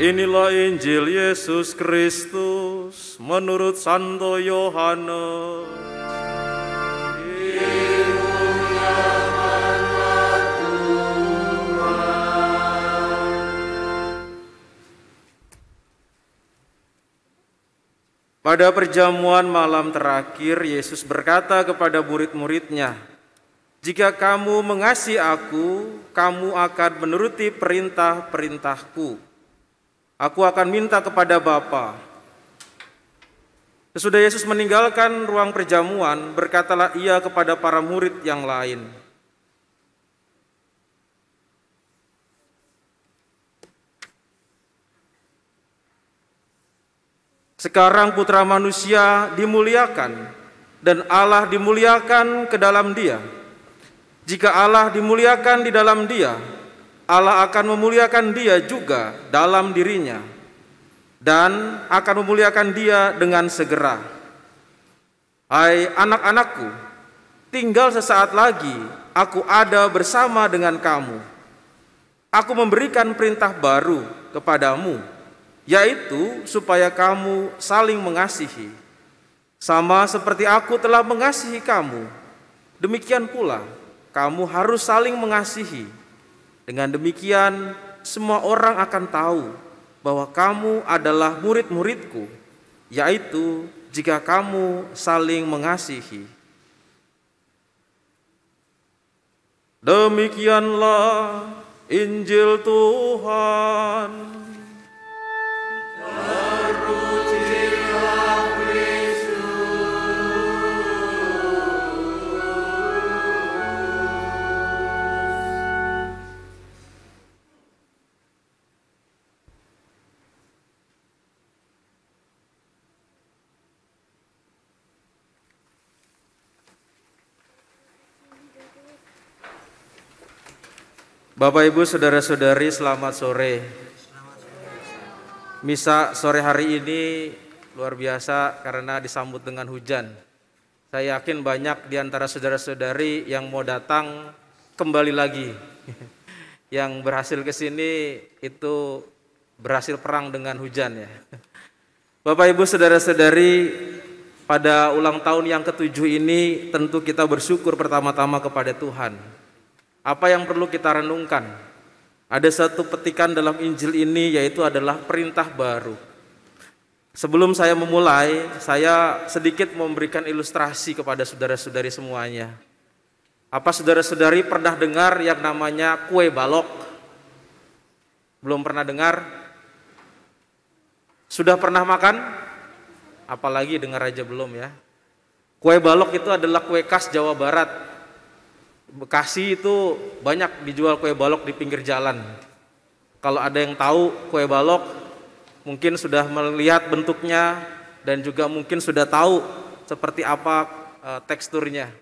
Inilah Injil Yesus Kristus menurut Santo Yohanes. Pada perjamuan malam terakhir, Yesus berkata kepada murid-muridnya, "Jika kamu mengasihi aku, kamu akan menuruti perintah-perintahku. Aku akan minta kepada Bapa." Sesudah Yesus meninggalkan ruang perjamuan, berkatalah ia kepada para murid yang lain, "Sekarang Putra Manusia dimuliakan dan Allah dimuliakan ke dalam Dia. Jika Allah dimuliakan di dalam Dia, Allah akan memuliakan Dia juga dalam dirinya dan akan memuliakan Dia dengan segera. Hai anak-anakku, tinggal sesaat lagi aku ada bersama dengan kamu. Aku memberikan perintah baru kepadamu, yaitu supaya kamu saling mengasihi. Sama seperti aku telah mengasihi kamu, demikian pula kamu harus saling mengasihi. Dengan demikian, semua orang akan tahu bahwa kamu adalah murid-muridku, yaitu jika kamu saling mengasihi." Demikianlah Injil Tuhan. Bapak, Ibu, saudara-saudari, selamat sore. Misa sore hari ini luar biasa karena disambut dengan hujan. Saya yakin banyak di antara saudara-saudari yang mau datang kembali lagi. Yang berhasil ke sini itu berhasil perang dengan hujan ya. Bapak, Ibu, saudara-saudari, pada ulang tahun yang ke-7 ini tentu kita bersyukur pertama-tama kepada Tuhan. Apa yang perlu kita renungkan? Ada satu petikan dalam Injil ini, yaitu adalah perintah baru. Sebelum saya memulai, saya sedikit memberikan ilustrasi kepada saudara-saudari semuanya. Apa saudara-saudari pernah dengar yang namanya kue balok? Belum pernah dengar? Sudah pernah makan? Apalagi dengar aja belum ya. Kue balok itu adalah kue khas Jawa Barat. Bekasi itu banyak dijual kue balok di pinggir jalan. Kalau ada yang tahu kue balok, mungkin sudah melihat bentuknya dan juga mungkin sudah tahu seperti apa teksturnya.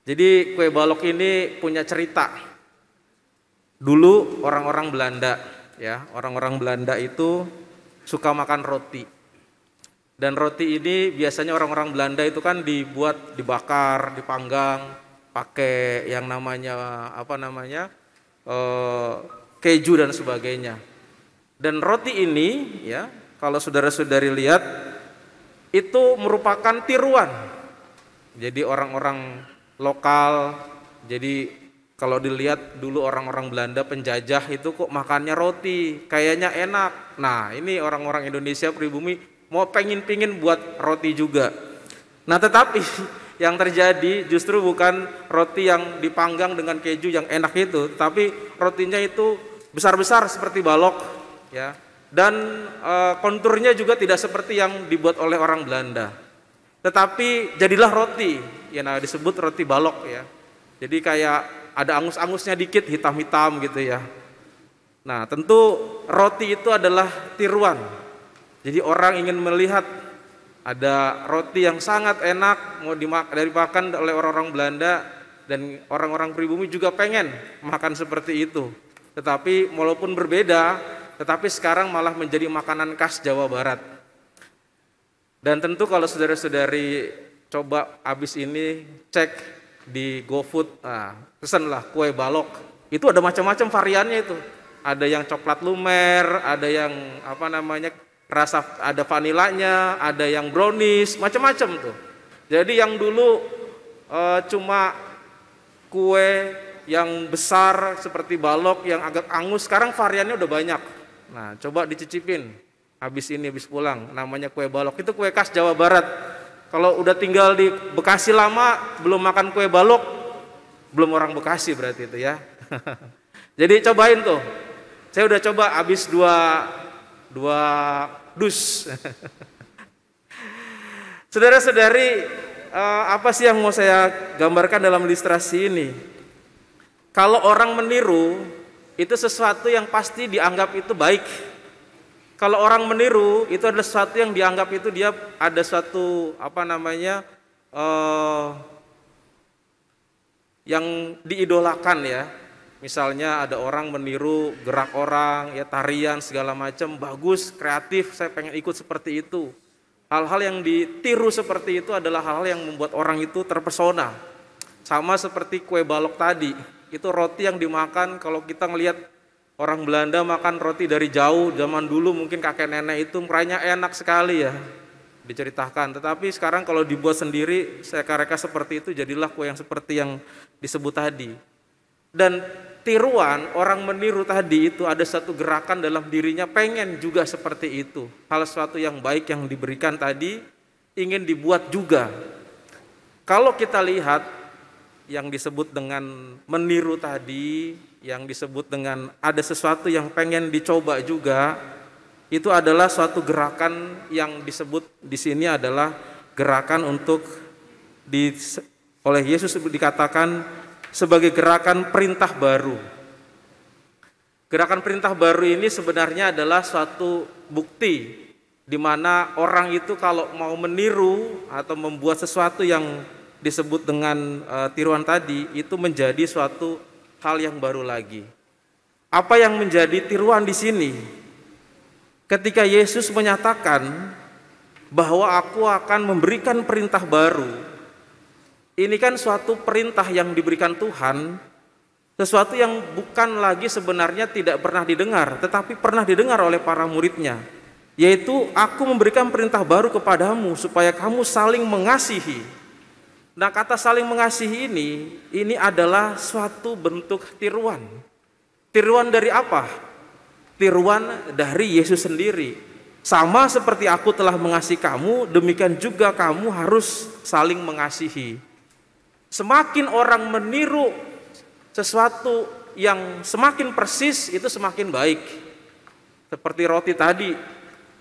Jadi kue balok ini punya cerita. Dulu orang-orang Belanda, ya, orang-orang Belanda itu suka makan roti. Dan roti ini biasanya orang-orang Belanda itu kan dibuat dibakar, dipanggang, pakai yang namanya keju dan sebagainya. Dan roti ini ya, kalau saudara-saudari lihat itu merupakan tiruan. Jadi orang-orang lokal, jadi kalau dilihat dulu orang-orang Belanda penjajah itu kok makannya roti, kayaknya enak. Nah, ini orang-orang Indonesia pribumi mau pengin buat roti juga. Nah, tetapi yang terjadi justru bukan roti yang dipanggang dengan keju yang enak itu, tapi rotinya itu besar-besar seperti balok, ya. Dan konturnya juga tidak seperti yang dibuat oleh orang Belanda. Tetapi jadilah roti, ya, nah disebut roti balok ya. Jadi kayak ada angus-angusnya dikit, hitam-hitam gitu ya. Nah, tentu roti itu adalah tiruan. Jadi orang ingin melihat ada roti yang sangat enak mau dimakan oleh orang-orang Belanda, dan orang-orang pribumi juga pengen makan seperti itu. Tetapi walaupun berbeda, tetapi sekarang malah menjadi makanan khas Jawa Barat. Dan tentu kalau saudara-saudari coba habis ini cek di GoFood, nah, pesanlah kue balok. Itu ada macam-macam variannya itu. Ada yang coklat lumer, ada yang rasa ada vanilanya, ada yang brownies, macam-macam tuh. Jadi yang dulu cuma kue yang besar seperti balok yang agak angus, sekarang variannya udah banyak. Nah, coba dicicipin habis pulang, namanya kue balok. Itu kue khas Jawa Barat. Kalau udah tinggal di Bekasi lama belum makan kue balok, belum orang Bekasi berarti itu ya. Jadi cobain tuh. Saya udah coba habis dua dus. Saudara-saudari, apa sih yang mau saya gambarkan dalam ilustrasi ini? Kalau orang meniru, itu sesuatu yang pasti dianggap itu baik. Kalau orang meniru, itu adalah sesuatu yang dianggap itu dia ada suatu yang diidolakan ya. Misalnya ada orang meniru gerak orang, ya tarian segala macam, bagus, kreatif, saya pengen ikut seperti itu. Hal-hal yang ditiru seperti itu adalah hal-hal yang membuat orang itu terpesona. Sama seperti kue balok tadi, itu roti yang dimakan. Kalau kita ngelihat orang Belanda makan roti dari jauh, zaman dulu mungkin kakek nenek itu kayaknya enak sekali ya, diceritakan. Tetapi sekarang kalau dibuat sendiri, saya reka seperti itu, jadilah kue yang seperti yang disebut tadi. Dan tiruan, orang meniru tadi itu ada satu gerakan dalam dirinya pengen juga seperti itu. Hal sesuatu yang baik yang diberikan tadi ingin dibuat juga. Kalau kita lihat yang disebut dengan meniru tadi, yang disebut dengan ada sesuatu yang pengen dicoba juga, itu adalah suatu gerakan yang disebut di sini adalah gerakan untuk oleh Yesus dikatakan sebagai gerakan perintah baru. Gerakan perintah baru ini sebenarnya adalah suatu bukti di mana orang itu kalau mau meniru atau membuat sesuatu yang disebut dengan tiruan tadi itu menjadi suatu hal yang baru lagi. Apa yang menjadi tiruan di sini? Ketika Yesus menyatakan bahwa aku akan memberikan perintah baru. Ini kan suatu perintah yang diberikan Tuhan, sesuatu yang bukan lagi sebenarnya tidak pernah didengar, tetapi pernah didengar oleh para muridnya, yaitu aku memberikan perintah baru kepadamu supaya kamu saling mengasihi. Nah, kata saling mengasihi ini adalah suatu bentuk tiruan. Tiruan dari apa? Tiruan dari Yesus sendiri. Sama seperti aku telah mengasihi kamu, demikian juga kamu harus saling mengasihi. Semakin orang meniru sesuatu yang semakin persis, itu semakin baik. Seperti roti tadi,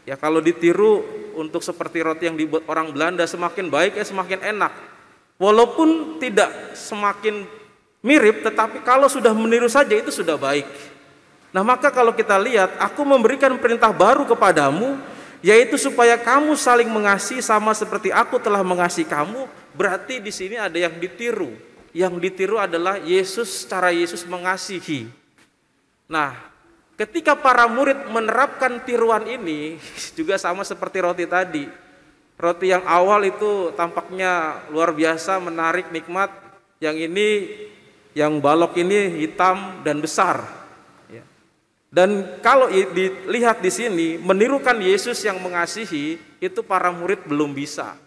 ya kalau ditiru untuk seperti roti yang dibuat orang Belanda semakin baik, ya semakin enak. Walaupun tidak semakin mirip, tetapi kalau sudah meniru saja itu sudah baik. Nah, maka kalau kita lihat, aku memberikan perintah baru kepadamu, yaitu supaya kamu saling mengasihi sama seperti aku telah mengasihi kamu. Berarti di sini ada yang ditiru. Yang ditiru adalah Yesus, cara Yesus mengasihi. Nah, ketika para murid menerapkan tiruan ini juga sama seperti roti tadi. Roti yang awal itu tampaknya luar biasa, menarik, nikmat. Yang ini, yang balok ini hitam dan besar. Dan kalau dilihat di sini, menirukan Yesus yang mengasihi, itu para murid belum bisa.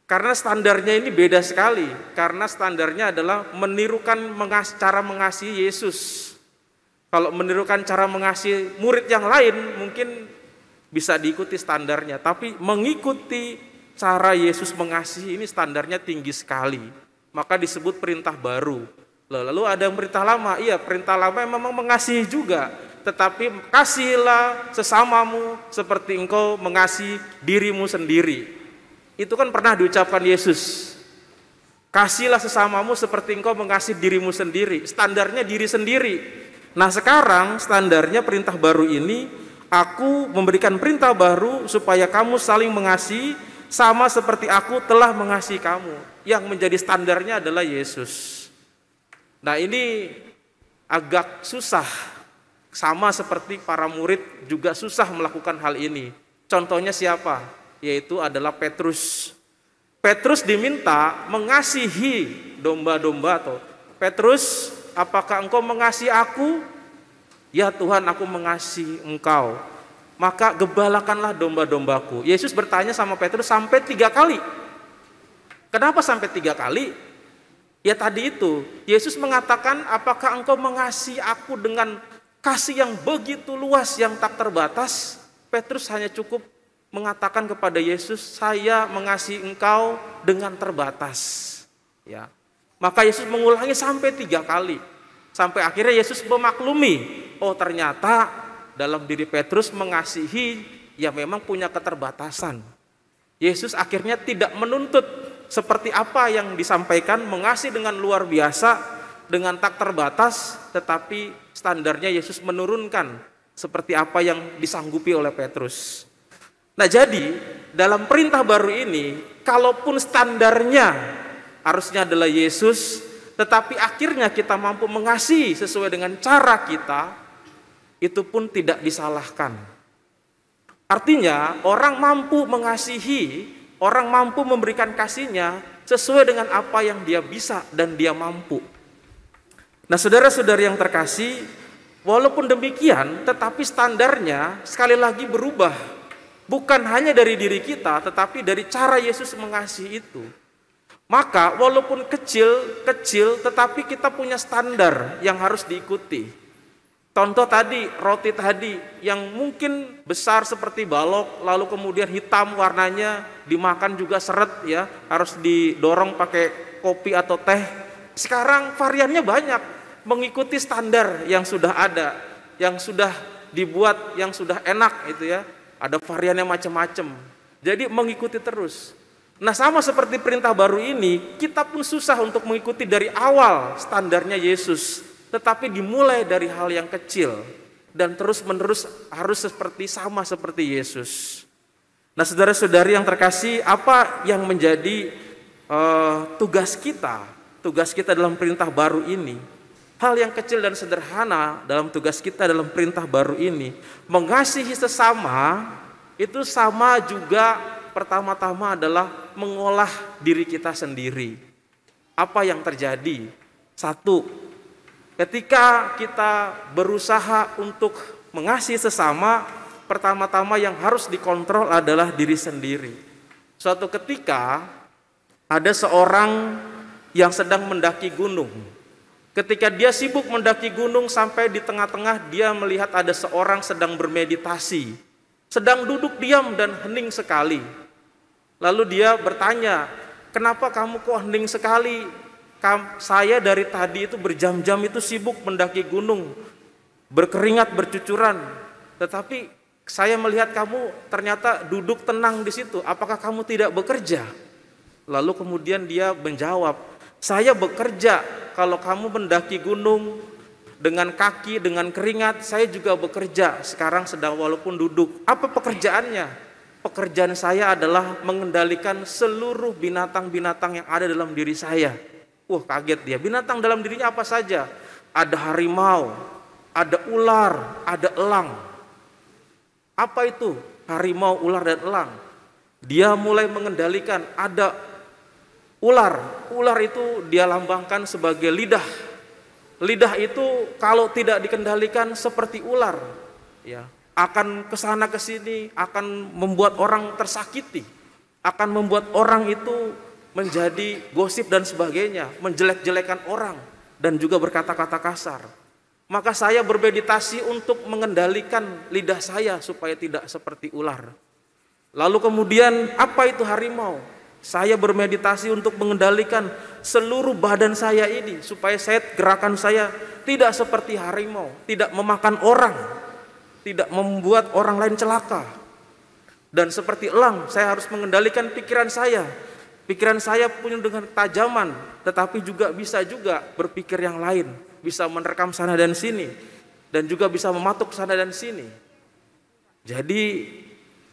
Karena standarnya ini beda sekali. Karena standarnya adalah menirukan cara mengasihi Yesus. Kalau menirukan cara mengasihi murid yang lain, mungkin bisa diikuti standarnya. Tapi mengikuti cara Yesus mengasihi ini standarnya tinggi sekali. Maka disebut perintah baru. Lalu ada yang perintah lama, iya perintah lama memang mengasihi juga, tetapi kasihilah sesamamu seperti engkau mengasihi dirimu sendiri. Itu kan pernah diucapkan Yesus. Kasihlah sesamamu seperti engkau mengasihi dirimu sendiri, standarnya diri sendiri. Nah, sekarang standarnya perintah baru ini, aku memberikan perintah baru supaya kamu saling mengasihi sama seperti aku telah mengasihi kamu. Yang menjadi standarnya adalah Yesus. Nah, ini agak susah, sama seperti para murid juga susah melakukan hal ini. Contohnya siapa? Yaitu adalah Petrus. Petrus diminta mengasihi domba-domba. Atau Petrus, apakah engkau mengasihi aku? Ya Tuhan, aku mengasihi Engkau, maka gebalakanlah domba-dombaku. Yesus bertanya sama Petrus sampai 3 kali. Kenapa sampai 3 kali? Ya tadi itu, Yesus mengatakan, apakah engkau mengasihi aku dengan kasih yang begitu luas, yang tak terbatas? Petrus hanya cukup mengatakan kepada Yesus, saya mengasihi engkau dengan terbatas. Ya. Maka Yesus mengulangi sampai 3 kali. Sampai akhirnya Yesus memaklumi, oh ternyata dalam diri Petrus mengasihi ya memang punya keterbatasan. Yesus akhirnya tidak menuntut seperti apa yang disampaikan, mengasihi dengan luar biasa, dengan tak terbatas, tetapi standarnya Yesus menurunkan seperti apa yang disanggupi oleh Petrus. Nah jadi dalam perintah baru ini, kalaupun standarnya harusnya adalah Yesus, tetapi akhirnya kita mampu mengasihi sesuai dengan cara kita, itu pun tidak disalahkan. Artinya orang mampu mengasihi, orang mampu memberikan kasihnya sesuai dengan apa yang dia bisa dan dia mampu. Nah saudara-saudari yang terkasih, walaupun demikian tetapi standarnya sekali lagi berubah. Bukan hanya dari diri kita tetapi dari cara Yesus mengasihi itu. Maka walaupun kecil tetapi kita punya standar yang harus diikuti. Contoh tadi, roti tadi yang mungkin besar seperti balok, lalu kemudian hitam warnanya, dimakan juga seret ya, harus didorong pakai kopi atau teh. Sekarang variannya banyak, mengikuti standar yang sudah ada, yang sudah dibuat, yang sudah enak itu ya. Ada variannya macam-macam. Jadi mengikuti terus. Nah sama seperti perintah baru ini, kita pun susah untuk mengikuti dari awal standarnya Yesus. Tetapi dimulai dari hal yang kecil dan terus menerus harus sama seperti Yesus. Nah saudara-saudari yang terkasih, apa yang menjadi tugas kita dalam perintah baru ini? Hal yang kecil dan sederhana dalam tugas kita dalam perintah baru ini, mengasihi sesama itu sama juga pertama-tama adalah mengolah diri kita sendiri. Apa yang terjadi? Satu, ketika kita berusaha untuk mengasihi sesama, pertama-tama yang harus dikontrol adalah diri sendiri. Suatu ketika ada seorang yang sedang mendaki gunung. Ketika dia sibuk mendaki gunung, sampai di tengah-tengah dia melihat ada seorang sedang bermeditasi, sedang duduk diam dan hening sekali. Lalu dia bertanya, kenapa kamu kok hening sekali? Saya dari tadi itu berjam-jam itu sibuk mendaki gunung, berkeringat bercucuran, tetapi saya melihat kamu ternyata duduk tenang di situ. Apakah kamu tidak bekerja? Lalu kemudian dia menjawab, saya bekerja. Kalau kamu mendaki gunung dengan kaki, dengan keringat, saya juga bekerja. Sekarang sedang walaupun duduk. Apa pekerjaannya? Pekerjaan saya adalah mengendalikan seluruh binatang-binatang yang ada dalam diri saya. Wah, kaget dia. Binatang dalam dirinya apa saja? Ada harimau, ada ular, ada elang. Apa itu? Harimau, ular, dan elang. Dia mulai mengendalikan, ada ular. Ular itu dia lambangkan sebagai lidah. Lidah itu kalau tidak dikendalikan seperti ular, ya, akan kesana kesini, akan membuat orang tersakiti, akan membuat orang itu menjadi gosip dan sebagainya, menjelek-jelekan orang dan juga berkata-kata kasar. Maka saya bermeditasi untuk mengendalikan lidah saya supaya tidak seperti ular. Lalu kemudian apa itu harimau? Saya bermeditasi untuk mengendalikan seluruh badan saya ini supaya gerakan saya tidak seperti harimau, tidak memakan orang, tidak membuat orang lain celaka. Dan seperti elang, saya harus mengendalikan pikiran saya. Pikiran saya punya dengan ketajaman, tetapi juga bisa juga berpikir yang lain, bisa menerkam sana dan sini, dan juga bisa mematuk sana dan sini. Jadi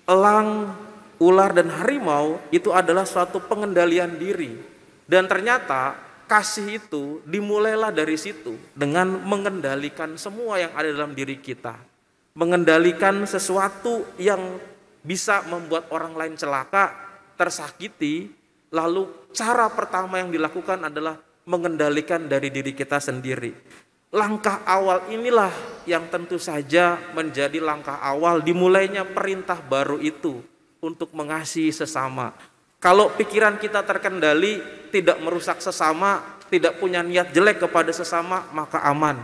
elang, ular, dan harimau itu adalah suatu pengendalian diri. Dan ternyata kasih itu dimulailah dari situ, dengan mengendalikan semua yang ada dalam diri kita. Mengendalikan sesuatu yang bisa membuat orang lain celaka, tersakiti. Lalu cara pertama yang dilakukan adalah mengendalikan dari diri kita sendiri. Langkah awal inilah yang tentu saja menjadi langkah awal dimulainya perintah baru itu untuk mengasihi sesama. Kalau pikiran kita terkendali, tidak merusak sesama, tidak punya niat jelek kepada sesama, maka aman.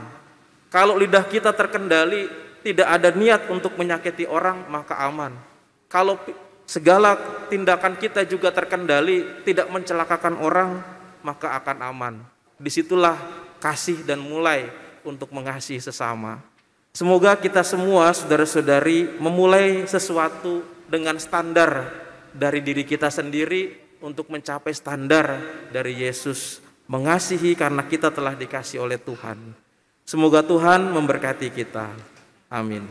Kalau lidah kita terkendali, tidak ada niat untuk menyakiti orang, maka aman. Kalau segala tindakan kita juga terkendali, tidak mencelakakan orang, maka akan aman. Disitulah kasih dan mulai untuk mengasihi sesama. Semoga kita semua, saudara-saudari, memulai sesuatu dengan standar dari diri kita sendiri untuk mencapai standar dari Yesus, mengasihi karena kita telah dikasihi oleh Tuhan. Semoga Tuhan memberkati kita. Amin.